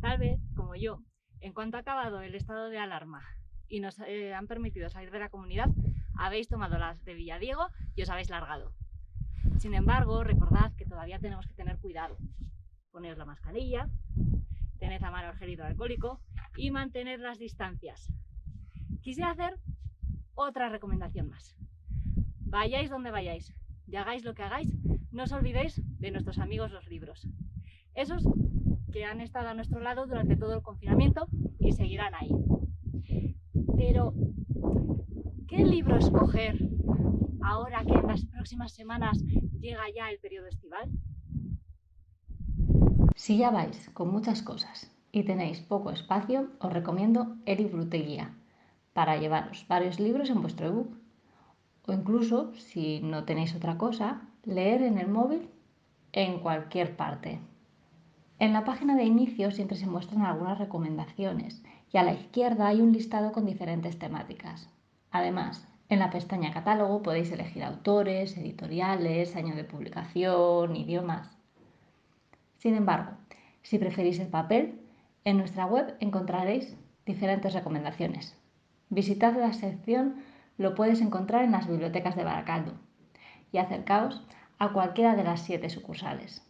Tal vez, como yo, en cuanto ha acabado el estado de alarma y nos han permitido salir de la comunidad, habéis tomado las de Villadiego y os habéis largado. Sin embargo, recordad que todavía tenemos que tener cuidado. Poneos la mascarilla, tened a mano el gel hidroalcohólico y mantened las distancias. Quisiera hacer otra recomendación más. Vayáis donde vayáis y hagáis lo que hagáis, no os olvidéis de nuestros amigos los libros. Esos que han estado a nuestro lado durante todo el confinamiento y seguirán ahí. Pero, ¿qué libro escoger ahora que en las próximas semanas llega ya el periodo estival? Si ya vais con muchas cosas y tenéis poco espacio, os recomiendo el Guía para llevaros varios libros en vuestro ebook. O incluso, si no tenéis otra cosa, leer en el móvil en cualquier parte. En la página de inicio siempre se muestran algunas recomendaciones y a la izquierda hay un listado con diferentes temáticas. Además, en la pestaña Catálogo podéis elegir autores, editoriales, año de publicación, idiomas. Sin embargo, si preferís el papel, en nuestra web encontraréis diferentes recomendaciones. Visitad la sección Lo puedes encontrar en las bibliotecas de Baracaldo y acercaos a cualquiera de las 7 sucursales.